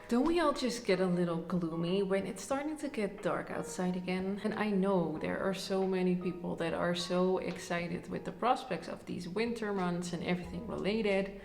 Don't we all just get a little gloomy when it's starting to get dark outside again? And I know there are so many people that are so excited with the prospects of these winter months and everything related,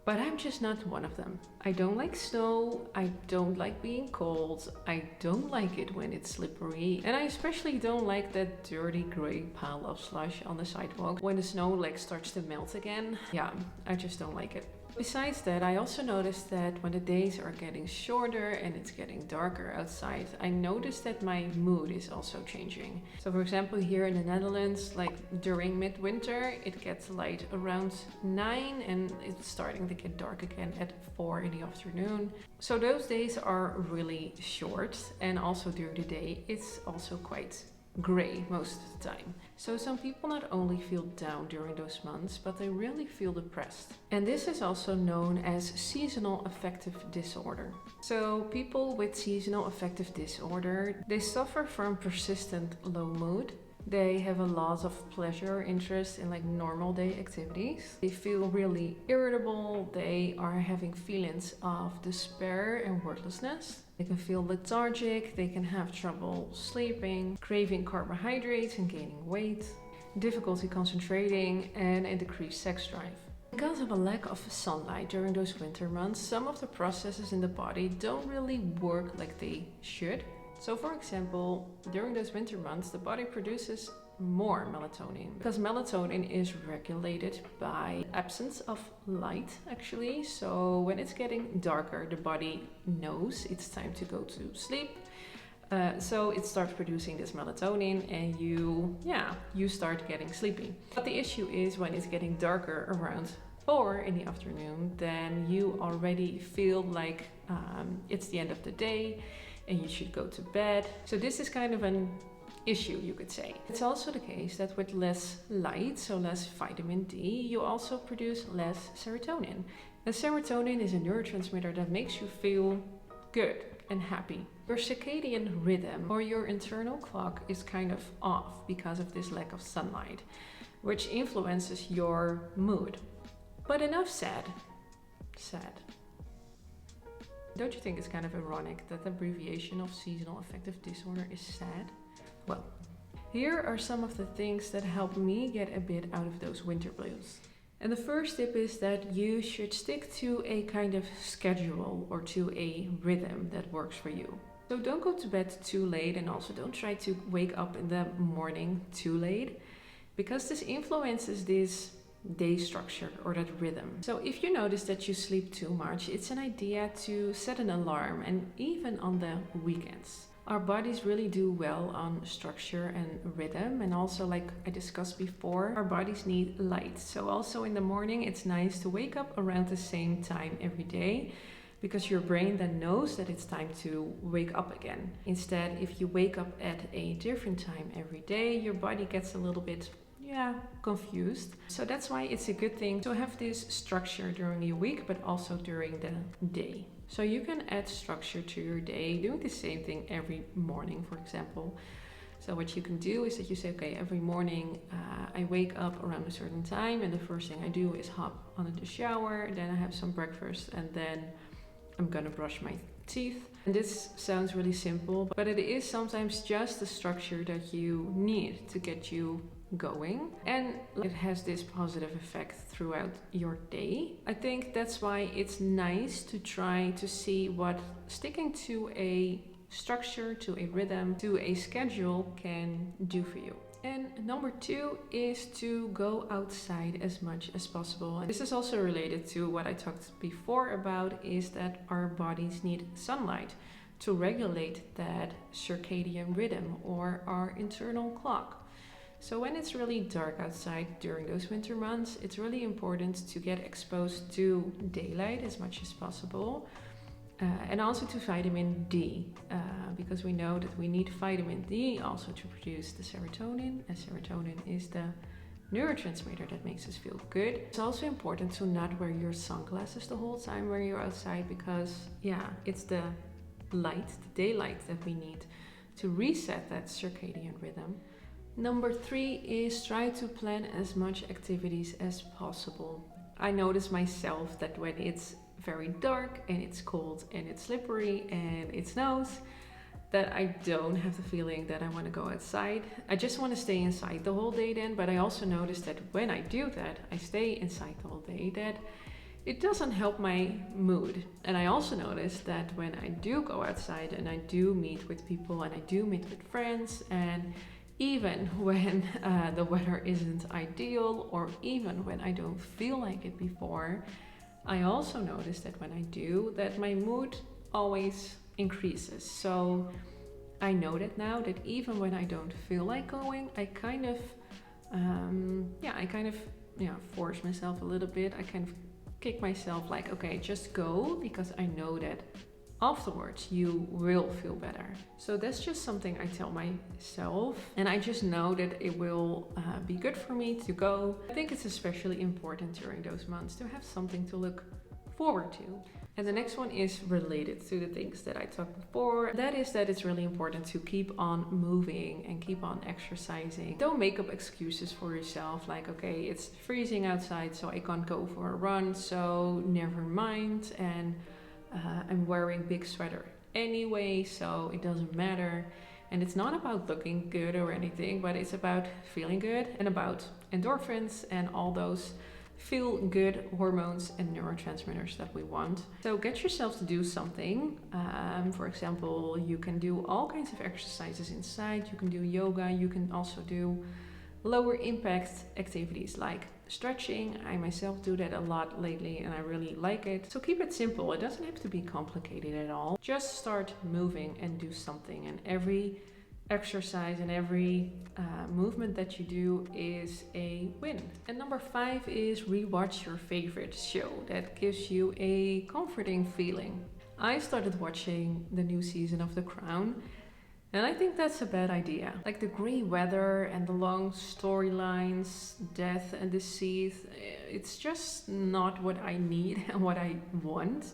but I'm just not one of them. I don't like snow, I don't like being cold, I don't like it when it's slippery, and I especially don't like that dirty grey pile of slush on the sidewalk when the snow starts to melt again. Yeah, I just don't like it. Besides that, I also noticed that when the days are getting shorter and it's getting darker outside, I noticed that my mood is also changing. So for example, here in the Netherlands, during midwinter, it gets light around 9 and it's starting to get dark again at 4 in the afternoon. So those days are really short, and also during the day, it's also quite gray most of the time. So some people not only feel down during those months, but they really feel depressed. And this is also known as Seasonal Affective Disorder. So people with Seasonal Affective Disorder, they suffer from persistent low mood. They have a loss of pleasure or interest in normal day activities. They feel really irritable. They are having feelings of despair and worthlessness. They can feel lethargic. They can have trouble sleeping, craving carbohydrates and gaining weight, difficulty concentrating, and a decreased sex drive. Because of a lack of sunlight during those winter months, some of the processes in the body don't really work like they should. So for example, during those winter months, the body produces more melatonin because melatonin is regulated by absence of light actually. So when it's getting darker, the body knows it's time to go to sleep. So it starts producing this melatonin and you start getting sleepy. But the issue is when it's getting darker around 4 in the afternoon, then you already feel like it's the end of the day and you should go to bed. So this is kind of an issue, you could say. It's also the case that with less light, so less vitamin D, you also produce less serotonin. And serotonin is a neurotransmitter that makes you feel good and happy. Your circadian rhythm or your internal clock is kind of off because of this lack of sunlight, which influences your mood. But enough said. Don't you think it's kind of ironic that the abbreviation of Seasonal Affective Disorder is SAD? Well, here are some of the things that help me get a bit out of those winter blues. And the first tip is that you should stick to a kind of schedule or to a rhythm that works for you. So don't go to bed too late, and also don't try to wake up in the morning too late, because this influences this day structure or that rhythm. So if you notice that you sleep too much, it's an idea to set an alarm, and even on the weekends. Our bodies really do well on structure and rhythm, and also like I discussed before, our bodies need light. So also in the morning it's nice to wake up around the same time every day, because your brain then knows that it's time to wake up again. Instead, if you wake up at a different time every day, your body gets a little bit confused. So that's why it's a good thing to have this structure during your week, but also during the day. So you can add structure to your day, doing the same thing every morning, for example. So what you can do is that you say, okay, every morning I wake up around a certain time, and the first thing I do is hop on the shower, then I have some breakfast, and then I'm gonna brush my teeth. And this sounds really simple, but it is sometimes just the structure that you need to get you going, and it has this positive effect throughout your day. I think that's why it's nice to try to see what sticking to a structure, to a rhythm, to a schedule can do for you. And number 2 is to go outside as much as possible. And this is also related to what I talked before about, is that our bodies need sunlight to regulate that circadian rhythm or our internal clock. So when it's really dark outside during those winter months, it's really important to get exposed to daylight as much as possible, and also to vitamin D, because we know that we need vitamin D also to produce the serotonin, and serotonin is the neurotransmitter that makes us feel good. It's also important to not wear your sunglasses the whole time when you're outside, because it's the light, the daylight that we need to reset that circadian rhythm. Number 3 is try to plan as much activities as possible. I notice myself that when it's very dark and it's cold and it's slippery and it snows, that I don't have the feeling that I want to go outside. I just want to stay inside the whole day then. But I also notice that when I do that, I stay inside the whole day, that it doesn't help my mood. And I also notice that when I do go outside and I do meet with people and I do meet with friends, and even when the weather isn't ideal, or even when I don't feel like it before, I also notice that when I do, that my mood always increases. So I know that now, that even when I don't feel like going, I kind of force myself a little bit. I kind of kick myself like, okay, just go, because I know that afterwards you will feel better. So that's just something I tell myself, and I just know that it will be good for me to go. I think it's especially important during those months to have something to look forward to. And the next one is related to the things that I talked before. That is that it's really important to keep on moving and keep on exercising. Don't make up excuses for yourself like, okay, it's freezing outside, so I can't go for a run, so never mind. And I'm wearing big sweater anyway, so it doesn't matter. And it's not about looking good or anything, but it's about feeling good and about endorphins and all those feel good hormones and neurotransmitters that we want. So get yourself to do something. For example, you can do all kinds of exercises inside. You can do yoga. You can also do lower impact activities like stretching. I myself do that a lot lately and I really like it. So keep it simple. It doesn't have to be complicated at all. Just start moving and do something, and every exercise and every movement that you do is a win. And number 5 is rewatch your favorite show. That gives you a comforting feeling. I started watching the new season of The Crown, and I think that's a bad idea. Like the grey weather and the long storylines, death and deceit, it's just not what I need and what I want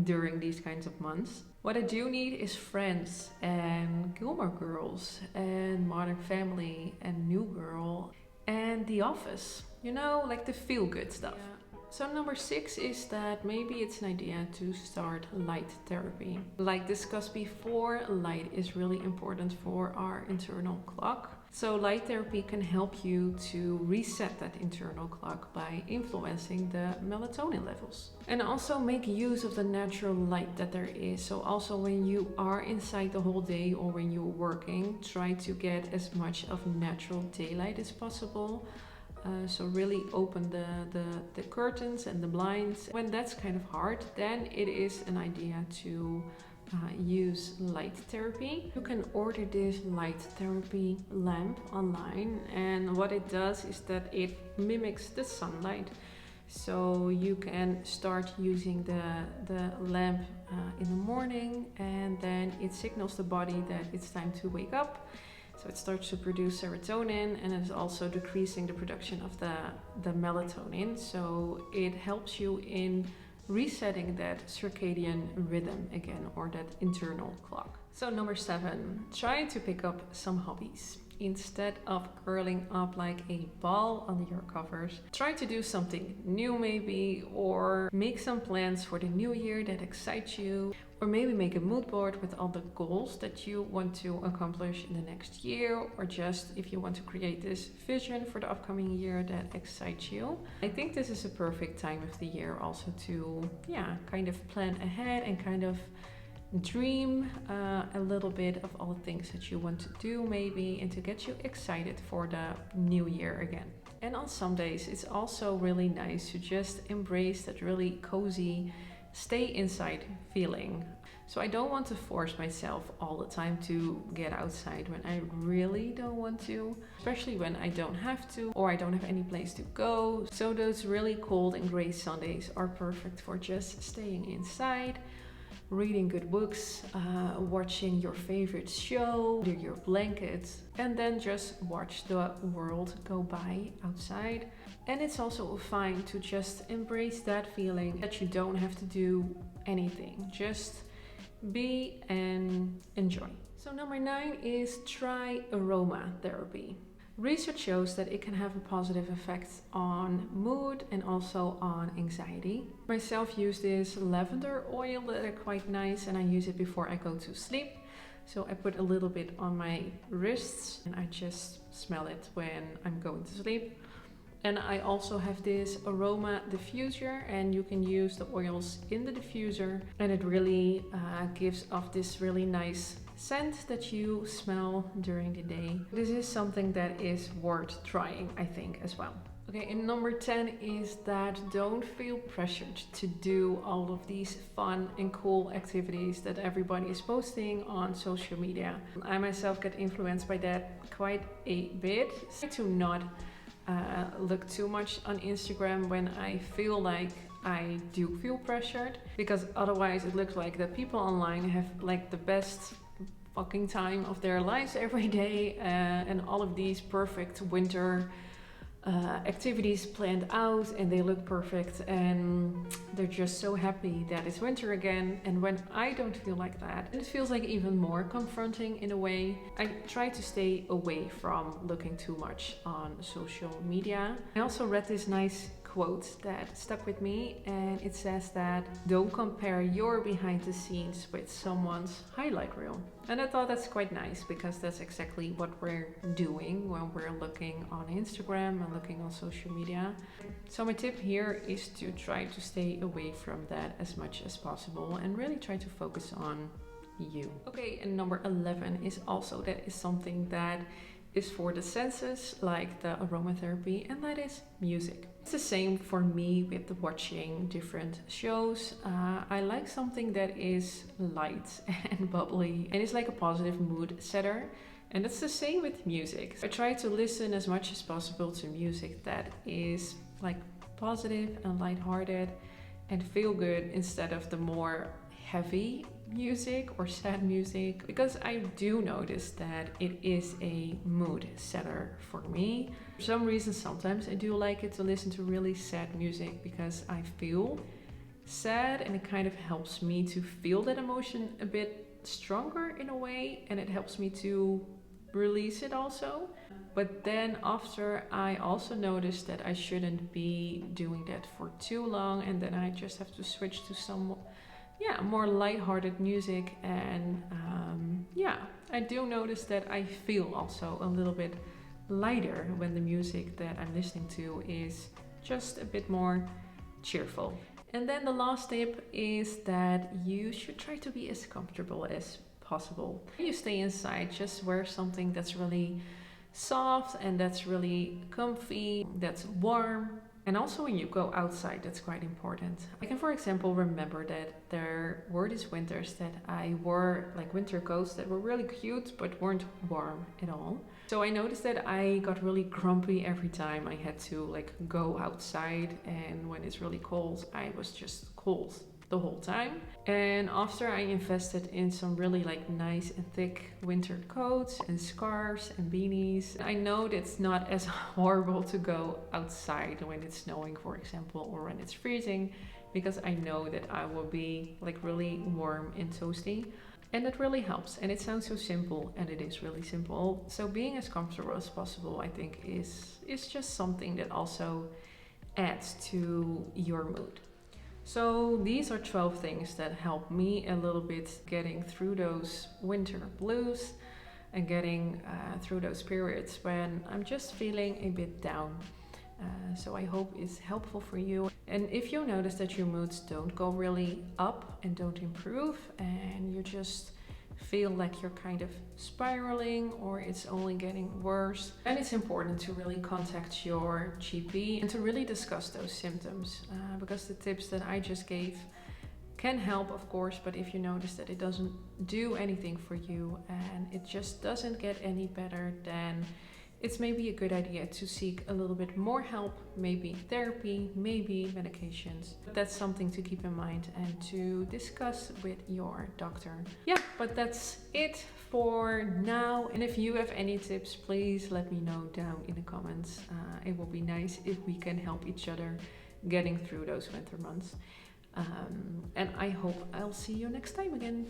during these kinds of months. What I do need is Friends and Gilmore Girls and Modern Family and New Girl and The Office. You know, like the feel-good stuff. Yeah. So number 6 is that maybe it's an idea to start light therapy. Like discussed before, light is really important for our internal clock. So light therapy can help you to reset that internal clock by influencing the melatonin levels. And also make use of the natural light that there is. So also when you are inside the whole day or when you're working, try to get as much of natural daylight as possible. So really open the curtains and the blinds. When that's kind of hard, then it is an idea to use light therapy. You can order this light therapy lamp online, and what it does is that it mimics the sunlight. So you can start using the lamp in the morning, and then it signals the body that it's time to wake up. So it starts to produce serotonin, and it is also decreasing the production of the melatonin. So it helps you in resetting that circadian rhythm again, or that internal clock. So number 7, try to pick up some hobbies. Instead of curling up like a ball under your covers, try to do something new maybe, or make some plans for the new year that excite you, or maybe make a mood board with all the goals that you want to accomplish in the next year, or just if you want to create this vision for the upcoming year that excites you. I think this is a perfect time of the year also to kind of plan ahead and kind of dream a little bit of all the things that you want to do maybe, and to get you excited for the new year again. And on some days it's also really nice to just embrace that really cozy stay inside feeling. So I don't want to force myself all the time to get outside when I really don't want to, especially when I don't have to or I don't have any place to go. So those really cold and gray Sundays are perfect for just staying inside, reading good books, watching your favorite show under your blankets, and then just watch the world go by outside. And it's also fine to just embrace that feeling that you don't have to do anything. Just be and enjoy. So number 9 is try aromatherapy. Research shows that it can have a positive effect on mood and also on anxiety. Myself use this lavender oil that are quite nice, and I use it before I go to sleep. So I put a little bit on my wrists and I just smell it when I'm going to sleep. And I also have this aroma diffuser, and you can use the oils in the diffuser, and it really gives off this really nice scent that you smell during the day. This is something that is worth trying, I think, as well. Okay, and number 10 is that don't feel pressured to do all of these fun and cool activities that everybody is posting on social media. I myself get influenced by that quite a bit. Try to not look too much on Instagram when I feel like I do feel pressured, because otherwise it looks like the people online have like the best fucking time of their lives every day, and all of these perfect winter activities planned out, and they look perfect and they're just so happy that it's winter again. And when I don't feel like that, it feels like even more confronting in a way. I try to stay away from looking too much on social media. I also read this nice quote that stuck with me, and it says that don't compare your behind the scenes with someone's highlight reel. And I thought that's quite nice, because that's exactly what we're doing when we're looking on Instagram and looking on social media. So my tip here is to try to stay away from that as much as possible and really try to focus on you. Okay, and number 11 is also, that is something that is for the senses, like the aromatherapy, and that is music. It's the same for me with watching different shows. I like something that is light and bubbly, and it's like a positive mood setter. And it's the same with music. I try to listen as much as possible to music that is like positive and lighthearted and feel good, instead of the more heavy music or sad music, because I do notice that it is a mood setter for me. For some reason, sometimes I do like it to listen to really sad music, because I feel sad and it kind of helps me to feel that emotion a bit stronger in a way, and it helps me to release it also. But then after, I also noticed that I shouldn't be doing that for too long, and then I just have to switch to some more lighthearted music. And I do notice that I feel also a little bit lighter when the music that I'm listening to is just a bit more cheerful. And then the last tip is that you should try to be as comfortable as possible. When you stay inside, just wear something that's really soft and that's really comfy, that's warm. And also when you go outside, that's quite important. I can, for example, remember that there were these winters that I wore like winter coats that were really cute but weren't warm at all. So I noticed that I got really grumpy every time I had to like go outside, and when it's really cold, I was just cold the whole time. And after I invested in some really like nice and thick winter coats and scarves and beanies, I know that it's not as horrible to go outside when it's snowing, for example, or when it's freezing, because I know that I will be like really warm and toasty. And that really helps. And it sounds so simple, and it is really simple. So being as comfortable as possible, I think, is just something that also adds to your mood. So these are 12 things that help me a little bit getting through those winter blues and getting through those periods when I'm just feeling a bit down. So I hope it's helpful for you. And if you notice that your moods don't go really up and don't improve, and you just feel like you're kind of spiraling or it's only getting worse, then it's important to really contact your GP and to really discuss those symptoms, because the tips that I just gave can help, of course, but if you notice that it doesn't do anything for you and it just doesn't get any better, then it's maybe a good idea to seek a little bit more help, maybe therapy, maybe medications. That's something to keep in mind and to discuss with your doctor. Yeah, but that's it for now. And if you have any tips, please let me know down in the comments. It will be nice if we can help each other getting through those winter months. And I hope I'll see you next time again.